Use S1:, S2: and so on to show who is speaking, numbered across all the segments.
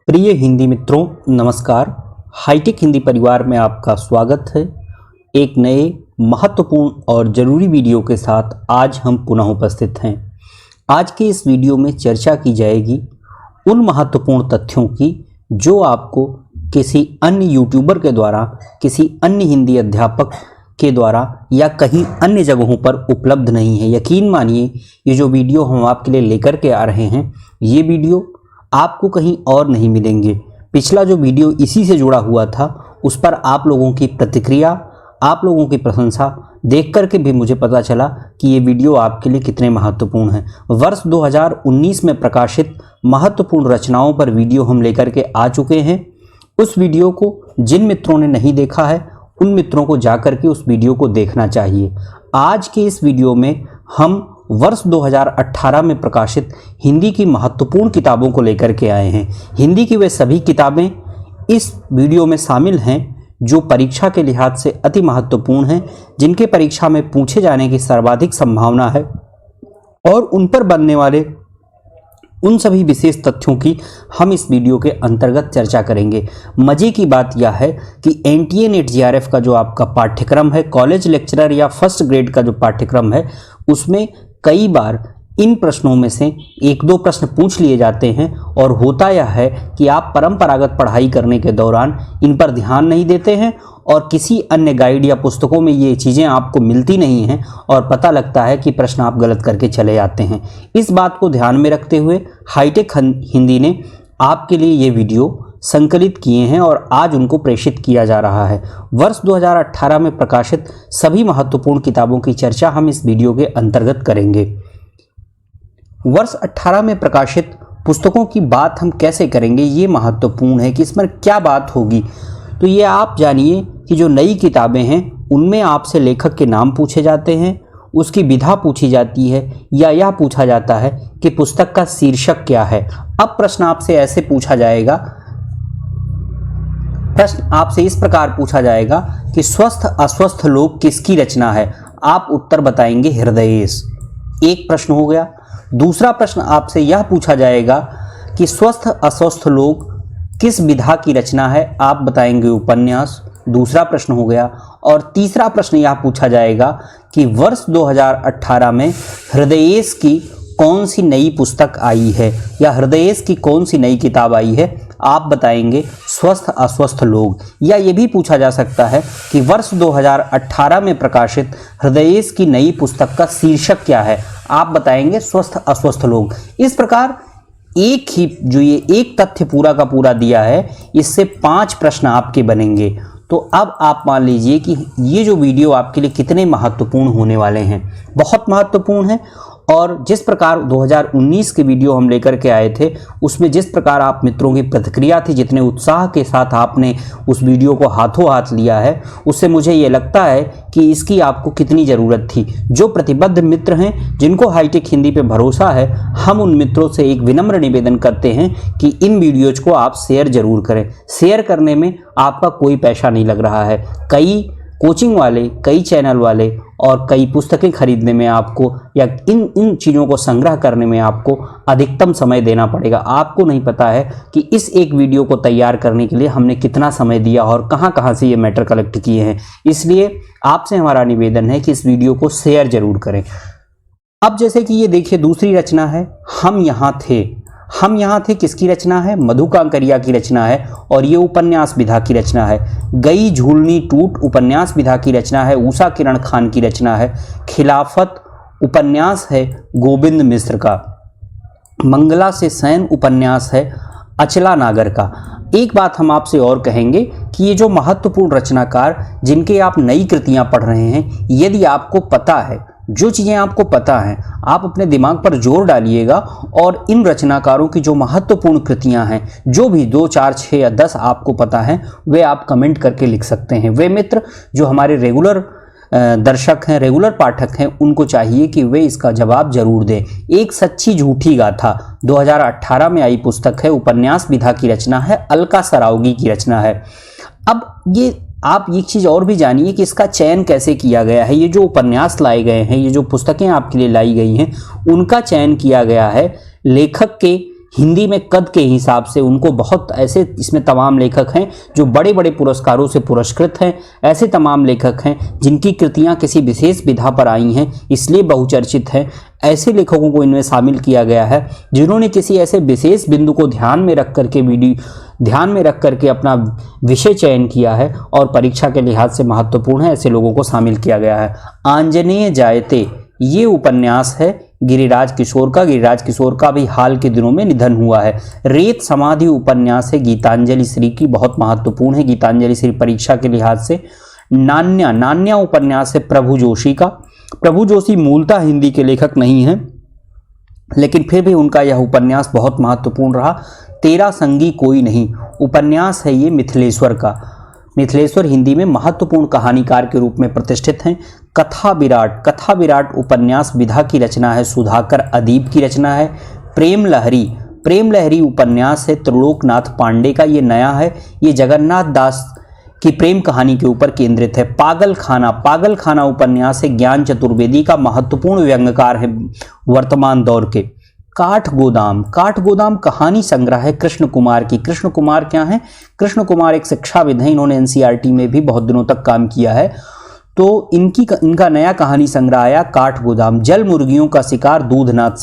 S1: प्रिय हिंदी मित्रों, नमस्कार। हाईटेक हिंदी परिवार में आपका स्वागत है। एक नए महत्वपूर्ण और ज़रूरी वीडियो के साथ आज हम पुनः उपस्थित हैं। आज के इस वीडियो में चर्चा की जाएगी उन महत्वपूर्ण तथ्यों की जो आपको किसी अन्य यूट्यूबर के द्वारा, किसी अन्य हिंदी अध्यापक के द्वारा या कहीं अन्य जगहों पर उपलब्ध नहीं है। यकीन मानिए, ये जो वीडियो हम आपके लिए लेकर के आ रहे हैं, ये वीडियो आपको कहीं और नहीं मिलेंगे। पिछला जो वीडियो इसी से जुड़ा हुआ था, उस पर आप लोगों की प्रतिक्रिया, आप लोगों की प्रशंसा देख कर के भी मुझे पता चला कि ये वीडियो आपके लिए कितने महत्वपूर्ण हैं। वर्ष 2019 में प्रकाशित महत्वपूर्ण रचनाओं पर वीडियो हम लेकर के आ चुके हैं। उस वीडियो को जिन मित्रों ने नहीं देखा है, उन मित्रों को जाकर के उस वीडियो को देखना चाहिए। आज के इस वीडियो में हम वर्ष 2018 में प्रकाशित हिंदी की महत्वपूर्ण किताबों को लेकर के आए हैं। हिंदी की वे सभी किताबें इस वीडियो में शामिल हैं जो परीक्षा के लिहाज से अति महत्वपूर्ण हैं, जिनके परीक्षा में पूछे जाने की सर्वाधिक संभावना है और उन पर बनने वाले उन सभी विशेष तथ्यों की हम इस वीडियो के अंतर्गत चर्चा करेंगे। मजे की बात यह है कि एनटीए नेट जीआरएफ का जो आपका पाठ्यक्रम है, कॉलेज लेक्चरर या फर्स्ट ग्रेड का जो पाठ्यक्रम है, उसमें कई बार इन प्रश्नों में से एक दो प्रश्न पूछ लिए जाते हैं और होता यह है कि आप परंपरागत पढ़ाई करने के दौरान इन पर ध्यान नहीं देते हैं और किसी अन्य गाइड या पुस्तकों में ये चीज़ें आपको मिलती नहीं हैं और पता लगता है कि प्रश्न आप गलत करके चले जाते हैं। इस बात को ध्यान में रखते हुए हाईटेक हिंदी ने आपके लिए ये वीडियो संकलित किए हैं और आज उनको प्रेषित किया जा रहा है। वर्ष 2018 में प्रकाशित सभी महत्वपूर्ण किताबों की चर्चा हम इस वीडियो के अंतर्गत करेंगे। वर्ष 18 में प्रकाशित पुस्तकों की बात हम कैसे करेंगे, ये महत्वपूर्ण है कि इसमें क्या बात होगी। तो ये आप जानिए कि जो नई किताबें हैं उनमें आपसे लेखक के नाम पूछे जाते हैं, उसकी विधा पूछी जाती है या यह पूछा जाता है कि पुस्तक का शीर्षक क्या है। अब प्रश्न आपसे ऐसे पूछा जाएगा, प्रश्न आपसे इस प्रकार पूछा जाएगा कि स्वस्थ अस्वस्थ लोग किसकी रचना है। आप उत्तर बताएंगे हृदयेश। एक प्रश्न हो गया। दूसरा प्रश्न आपसे यह पूछा जाएगा कि स्वस्थ अस्वस्थ लोग किस विधा की रचना है। आप बताएंगे उपन्यास। दूसरा प्रश्न हो गया। और तीसरा प्रश्न यह पूछा जाएगा कि वर्ष 2018 में हृदयेश की कौन सी नई पुस्तक आई है या हृदयेश की कौन सी नई किताब आई है। आप बताएंगे स्वस्थ अस्वस्थ लोग। या ये भी पूछा जा सकता है कि वर्ष 2018 में प्रकाशित हृदयेश की नई पुस्तक का शीर्षक क्या है। आप बताएंगे स्वस्थ अस्वस्थ लोग। इस प्रकार एक ही जो ये एक तथ्य पूरा का पूरा दिया है, इससे 5 प्रश्न आपके बनेंगे। तो अब आप मान लीजिए कि ये जो वीडियो आपके लिए कितने महत्वपूर्ण होने वाले हैं। बहुत महत्वपूर्ण है। और जिस प्रकार 2019 के वीडियो हम लेकर के आए थे, उसमें जिस प्रकार आप मित्रों की प्रतिक्रिया थी, जितने उत्साह के साथ आपने उस वीडियो को हाथों हाथ लिया है, उससे मुझे ये लगता है कि इसकी आपको कितनी ज़रूरत थी। जो प्रतिबद्ध मित्र हैं, जिनको हाईटेक हिंदी पे भरोसा है, हम उन मित्रों से एक विनम्र निवेदन करते हैं कि इन वीडियोज़ को आप शेयर ज़रूर करें। शेयर करने में आपका कोई पैसा नहीं लग रहा है। कई कोचिंग वाले, कई चैनल वाले और कई पुस्तकें खरीदने में आपको या इन चीज़ों को संग्रह करने में आपको अधिकतम समय देना पड़ेगा। आपको नहीं पता है कि इस एक वीडियो को तैयार करने के लिए हमने कितना समय दिया और कहां कहां से ये मैटर कलेक्ट किए हैं। इसलिए आपसे हमारा निवेदन है कि इस वीडियो को शेयर जरूर करें। अब जैसे कि ये देखिए, दूसरी रचना है हम यहाँ थे। हम यहाँ थे किसकी रचना है? मधु कांकरिया की रचना है और ये उपन्यास विधा की रचना है। गई झूलनी टूट उपन्यास विधा की रचना है, उषा किरण खान की रचना है। खिलाफत उपन्यास है गोविंद मिश्र का। मंगला से सैन उपन्यास है अचला नागर का। एक बात हम आपसे और कहेंगे कि ये जो महत्वपूर्ण रचनाकार जिनके आप नई कृतियां पढ़ रहे हैं, यदि आपको पता है, जो चीज़ें आपको पता हैं, आप अपने दिमाग पर जोर डालिएगा और इन रचनाकारों की जो महत्वपूर्ण कृतियां हैं, जो भी 2, 4, 6 या 10 आपको पता है, वे आप कमेंट करके लिख सकते हैं। वे मित्र जो हमारे रेगुलर दर्शक हैं, रेगुलर पाठक हैं, उनको चाहिए कि वे इसका जवाब जरूर दें। एक सच्ची झूठी गाथा 2018 में आई पुस्तक है, उपन्यास विधा की रचना है, अलका सरावगी की रचना है। अब ये आप एक चीज़ और भी जानिए कि इसका चयन कैसे किया गया है। ये जो उपन्यास लाए गए हैं, ये जो पुस्तकें आपके लिए लाई गई हैं, उनका चयन किया गया है लेखक के हिंदी में कद के हिसाब से उनको बहुत ऐसे इसमें तमाम लेखक हैं जो बड़े बड़े पुरस्कारों से पुरस्कृत हैं, ऐसे तमाम लेखक हैं जिनकी कृतियां किसी विशेष विधा पर आई हैं इसलिए बहुचर्चित हैं। ऐसे लेखकों को इनमें शामिल किया गया है जिन्होंने किसी ऐसे विशेष बिंदु को ध्यान में रख करके अपना विषय चयन किया है और परीक्षा के लिहाज से महत्वपूर्ण है, ऐसे लोगों को शामिल किया गया है। आंजनेय जायते ये उपन्यास है गिरिराज किशोर का भी हाल के दिनों में निधन हुआ है। रेत समाधि उपन्यास है गीतांजलि श्री की, बहुत महत्वपूर्ण है गीतांजलि श्री परीक्षा के लिहाज से। नान्या उपन्यास है प्रभु जोशी का। प्रभु जोशी मूलतः हिंदी के लेखक नहीं हैं, लेकिन फिर भी उनका यह उपन्यास बहुत महत्वपूर्ण रहा। तेरा संगी कोई नहीं उपन्यास है ये मिथिलेश्वर का। मिथिलेश्वर हिंदी में महत्वपूर्ण कहानीकार के रूप में प्रतिष्ठित हैं। कथा विराट उपन्यास विधा की रचना है, सुधाकर अदीब की रचना है। प्रेम लहरी उपन्यास है त्रिलोकनाथ पांडे का, ये नया है, ये जगन्नाथ दास की प्रेम कहानी के ऊपर केंद्रित है। पागल खाना उपन्यास है ज्ञान चतुर्वेदी का, महत्वपूर्ण व्यंग्यकार है वर्तमान दौर के। काठ गोदाम कहानी संग्रह है कृष्ण कुमार की। कृष्ण कुमार क्या है? कृष्ण कुमार एक शिक्षाविद हैं, इन्होंने एनसीईआरटी में भी बहुत दिनों तक काम किया है। तो इनका नया कहानी संग्रह आया काठ गोदाम। जल मुर्गियों का शिकार दूधनाथ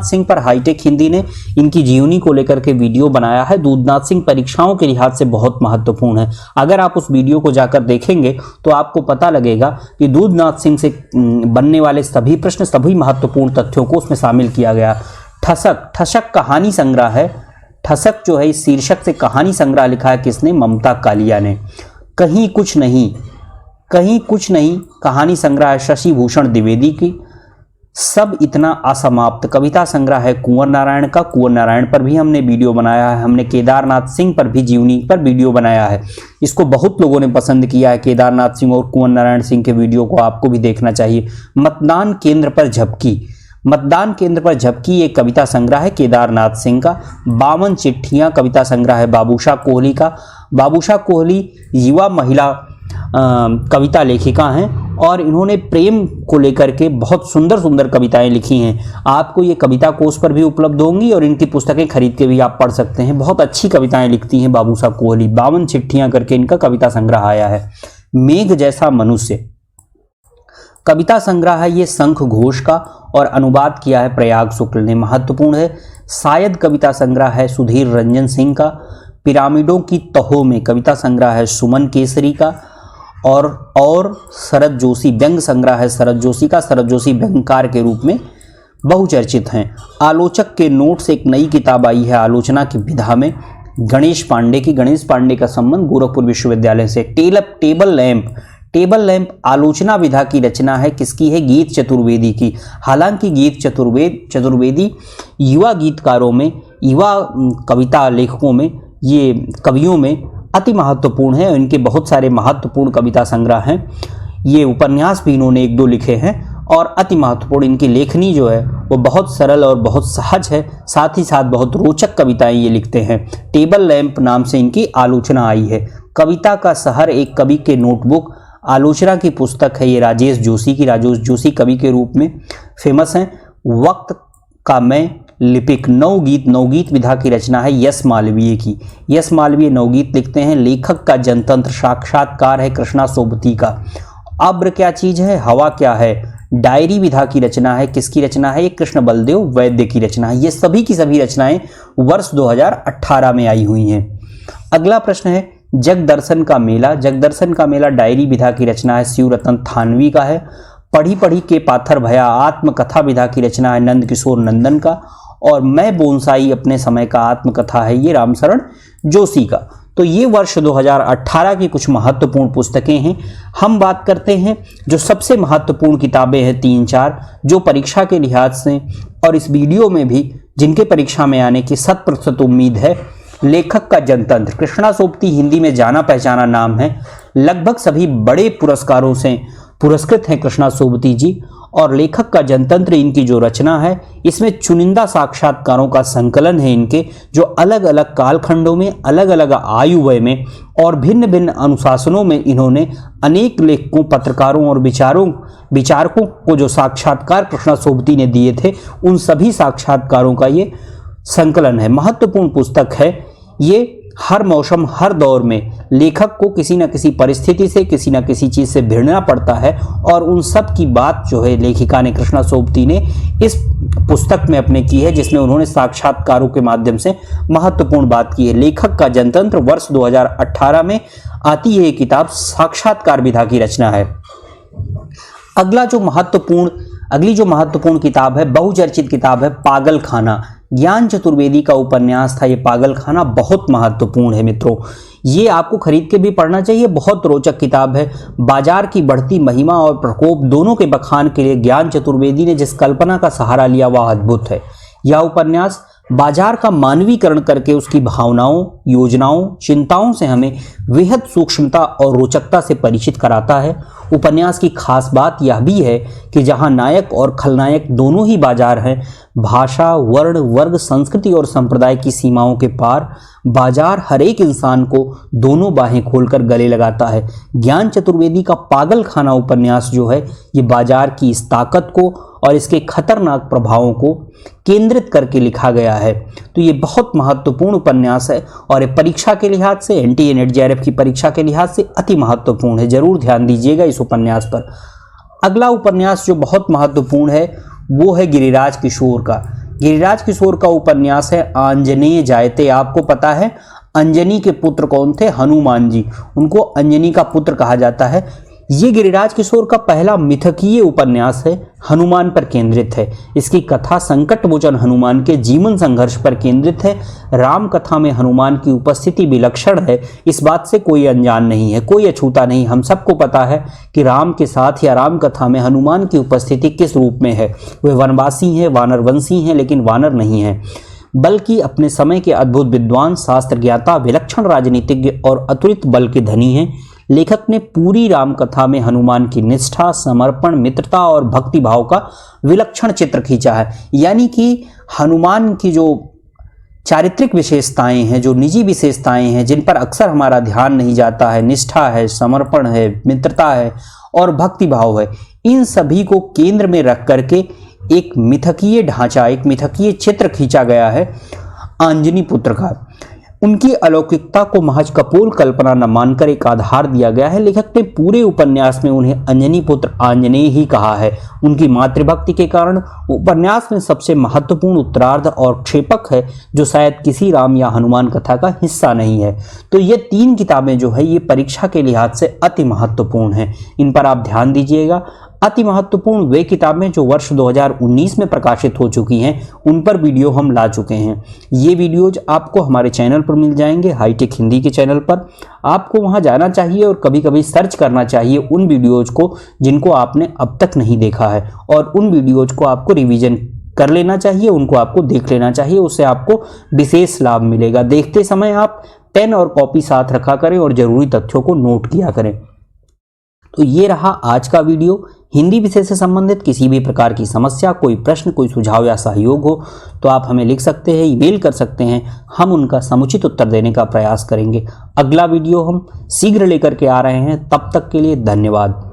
S1: सिंह पर हाईटेक हिंदी ने इनकी जीवनी को लेकर के वीडियो बनाया है। दूधनाथ सिंह परीक्षाओं के लिहाज से बहुत महत्वपूर्ण है। अगर आप उस वीडियो को जाकर देखेंगे तो आपको पता लगेगा कि दूधनाथ सिंह से बनने वाले सभी प्रश्न, सभी महत्वपूर्ण तथ्यों को उसमें शामिल किया गया। ठसक कहानी संग्रह है। ठसक जो है इस शीर्षक से कहानी संग्रह लिखा है किसने? ममता कालिया ने। कहीं कुछ नहीं कहानी संग्रह है शशि भूषण द्विवेदी की। सब इतना असमाप्त कविता संग्रह है कुंवर नारायण का। कुंवर नारायण पर भी हमने वीडियो बनाया है, हमने केदारनाथ सिंह पर भी जीवनी पर वीडियो बनाया है। इसको बहुत लोगों ने पसंद किया है, केदारनाथ सिंह और कुंवर नारायण सिंह के वीडियो को आपको भी देखना चाहिए। मतदान केंद्र पर झपकी एक कविता संग्रह है केदारनाथ सिंह का। 52 चिट्ठियां कविता संग्रह है बाबूशाह कोहली का। बाबूशाह कोहली युवा महिला कविता लेखिका हैं और इन्होंने प्रेम को लेकर के बहुत सुंदर कविताएं लिखी हैं। आपको ये कविता कोश पर भी उपलब्ध होंगी और इनकी पुस्तकें खरीद के भी आप पढ़ सकते हैं। बहुत अच्छी कविताएं लिखती हैं बाबूशाह कोहली। 52 चिट्ठियां करके इनका कविता संग्रह आया है। मेघ जैसा मनुष्य कविता संग्रह है ये शंख घोष का और अनुवाद किया है प्रयाग शुक्ल ने, महत्वपूर्ण है। शायद कविता संग्रह है सुधीर रंजन सिंह का। पिरामिडों की तहों में कविता संग्रह है सुमन केसरी का। और शरद जोशी व्यंग संग्रह है शरद जोशी का। शरद जोशी व्यंगकार के रूप में बहुचर्चित हैं। आलोचक के नोट से एक नई किताब आई है आलोचना की विधा में गणेश पांडे का संबंध गोरखपुर विश्वविद्यालय से। टेबल लैंप आलोचना विधा की रचना है, किसकी है? गीत चतुर्वेदी की। हालांकि गीत चतुर्वेदी युवा गीतकारों में, युवा कविता लेखकों में, ये कवियों में अति महत्वपूर्ण है। इनके बहुत सारे महत्वपूर्ण कविता संग्रह हैं। ये उपन्यास भी इन्होंने 1-2 लिखे हैं और अति महत्वपूर्ण इनकी लेखनी जो है वो बहुत सरल और बहुत सहज है, साथ ही साथ बहुत रोचक कविताएं ये लिखते हैं। टेबल लैंप नाम से इनकी आलोचना आई है। कविता का शहर एक कवि के नोटबुक आलोचना की पुस्तक है ये राजेश जोशी की। राजेश जोशी कवि के रूप में फेमस हैं। वक्त का मैं लिपिक नवगीत विधा की रचना है यश मालवीय की। यश मालवीय नवगीत लिखते हैं। लेखक का जनतंत्र साक्षात्कार है कृष्णा सोबती का। अब्र क्या चीज है, हवा क्या है, डायरी विधा की रचना है। किसकी रचना है? ये कृष्ण बलदेव वैद्य की रचना है। ये सभी की सभी रचनाएं वर्ष 2018 में आई हुई हैं। अगला प्रश्न है जगदर्शन का मेला डायरी विधा की रचना है शिवरतन थानवी का है। पढ़ी के पाथर भया आत्मकथा विधा की रचना है नंद किशोर नंदन का। और मैं बोनसाई अपने समय का आत्मकथा है ये रामशरण जोशी का। तो ये वर्ष 2018 की कुछ महत्वपूर्ण पुस्तकें हैं। हम बात करते हैं जो सबसे महत्वपूर्ण किताबें हैं 3-4 जो परीक्षा के लिहाज से और इस वीडियो में भी जिनके परीक्षा में आने की 100% उम्मीद है। लेखक का जनतंत्र कृष्णा सोबती हिंदी में जाना पहचाना नाम है। लगभग सभी बड़े पुरस्कारों से पुरस्कृत हैं कृष्णा सोबती जी। और लेखक का जनतंत्र इनकी जो रचना है इसमें चुनिंदा साक्षात्कारों का संकलन है इनके, जो अलग अलग कालखंडों में, अलग अलग आयु वय में और भिन्न भिन्न अनुशासनों में इन्होंने अनेक लेखकों, पत्रकारों और विचारकों को जो साक्षात्कार कृष्णा सोबती ने दिए थे उन सभी साक्षात्कारों का ये संकलन है, महत्वपूर्ण पुस्तक है। ये हर मौसम, हर दौर में लेखक को किसी न किसी परिस्थिति से, किसी न किसी चीज से भिड़ना पड़ता है और उन सब की बात जो है लेखिका ने, कृष्णा सोबती ने इस पुस्तक में अपने की है, जिसमें उन्होंने साक्षात्कारों के माध्यम से महत्वपूर्ण बात की है। लेखक का जनतंत्र वर्ष 2018 में आती है ये किताब, साक्षात्कार विधा की रचना है। अगली जो महत्वपूर्ण किताब है, बहुचर्चित किताब है पागलखाना। ज्ञान चतुर्वेदी का उपन्यास था ये पागलखाना, बहुत महत्वपूर्ण है मित्रों। ये आपको खरीद के भी पढ़ना चाहिए, बहुत रोचक किताब है। बाजार की बढ़ती महिमा और प्रकोप दोनों के बखान के लिए ज्ञान चतुर्वेदी ने जिस कल्पना का सहारा लिया वह अद्भुत है। यह उपन्यास बाजार का मानवीकरण करके उसकी भावनाओं, योजनाओं, चिंताओं से हमें बेहद सूक्ष्मता और रोचकता से परिचित कराता है। उपन्यास की खास बात यह भी है कि जहां नायक और खलनायक दोनों ही बाजार हैं, भाषा, वर्ण, वर्ग, संस्कृति और संप्रदाय की सीमाओं के पार बाजार हर एक इंसान को दोनों बाहें खोलकर गले लगाता है। ज्ञान चतुर्वेदी का पागलखाना उपन्यास जो है ये बाजार की इस ताकत को और इसके खतरनाक प्रभावों को केंद्रित करके लिखा गया है। तो ये बहुत महत्वपूर्ण उपन्यास है और ये परीक्षा के लिहाज से, एनटीए नेट जेआरएफ की परीक्षा के लिहाज से अति महत्वपूर्ण है। जरूर ध्यान दीजिएगा इस उपन्यास पर। अगला उपन्यास जो बहुत महत्वपूर्ण है वो है गिरिराज किशोर का। गिरिराज किशोर का उपन्यास है आंजनेय जायते। आपको पता है अंजनी के पुत्र कौन थे? हनुमान जी, उनको अंजनी का पुत्र कहा जाता है। ये गिरिराज किशोर का पहला मिथकीय उपन्यास है, हनुमान पर केंद्रित है। इसकी कथा संकट मोचन हनुमान के जीवन संघर्ष पर केंद्रित है। राम कथा में हनुमान की उपस्थिति विलक्षण है, इस बात से कोई अनजान नहीं है, कोई अछूता नहीं। हम सबको पता है कि राम के साथ या राम कथा में हनुमान की उपस्थिति किस रूप में है। वे वनवासी हैं, वानरवंशी हैं, लेकिन वानर नहीं हैं, बल्कि अपने समय के अद्भुत विद्वान, शास्त्र ज्ञाता, विलक्षण राजनीतिज्ञ और अतुलित बल के धनी हैं। लेखक ने पूरी राम कथा में हनुमान की निष्ठा, समर्पण, मित्रता और भक्ति भाव का विलक्षण चित्र खींचा है। यानी कि हनुमान की जो चारित्रिक विशेषताएं हैं, जो निजी विशेषताएं हैं, जिन पर अक्सर हमारा ध्यान नहीं जाता है, निष्ठा है, समर्पण है, मित्रता है और भक्ति भाव है, इन सभी को केंद्र में रख करके एक मिथकीय ढांचा, एक मिथकीय चित्र खींचा गया है आंजनी पुत्र का। उनकी अलौकिकता को महज कपोल कल्पना न मानकर एक आधार दिया गया है। लेखक ने पूरे उपन्यास में उन्हें अंजनी पुत्र आंजनेय ही कहा है। उनकी मातृभक्ति के कारण उपन्यास में सबसे महत्वपूर्ण उत्तरार्ध और क्षेपक है, जो शायद किसी राम या हनुमान कथा का हिस्सा नहीं है। तो ये 3 किताबें जो है ये परीक्षा के लिहाज से अति महत्वपूर्ण हैं, इन पर आप ध्यान दीजिएगा। अति महत्वपूर्ण वे किताबें जो वर्ष 2019 में प्रकाशित हो चुकी हैं, उन पर वीडियो हम ला चुके हैं। ये वीडियोज आपको हमारे चैनल पर मिल जाएंगे, हाईटेक हिंदी के चैनल पर। आपको वहां जाना चाहिए और कभी कभी सर्च करना चाहिए उन वीडियोज को जिनको आपने अब तक नहीं देखा है, और उन वीडियोज को आपको रिवीजन कर लेना चाहिए, उनको आपको देख लेना चाहिए। उससे आपको विशेष लाभ मिलेगा। देखते समय आप पेन और कॉपी साथ रखा करें और जरूरी तथ्यों को नोट किया करें। तो ये रहा आज का वीडियो। हिंदी विषय से संबंधित किसी भी प्रकार की समस्या, कोई प्रश्न, कोई सुझाव या सहयोग हो तो आप हमें लिख सकते हैं, ईमेल कर सकते हैं, हम उनका समुचित उत्तर देने का प्रयास करेंगे। अगला वीडियो हम शीघ्र लेकर के आ रहे हैं, तब तक के लिए धन्यवाद।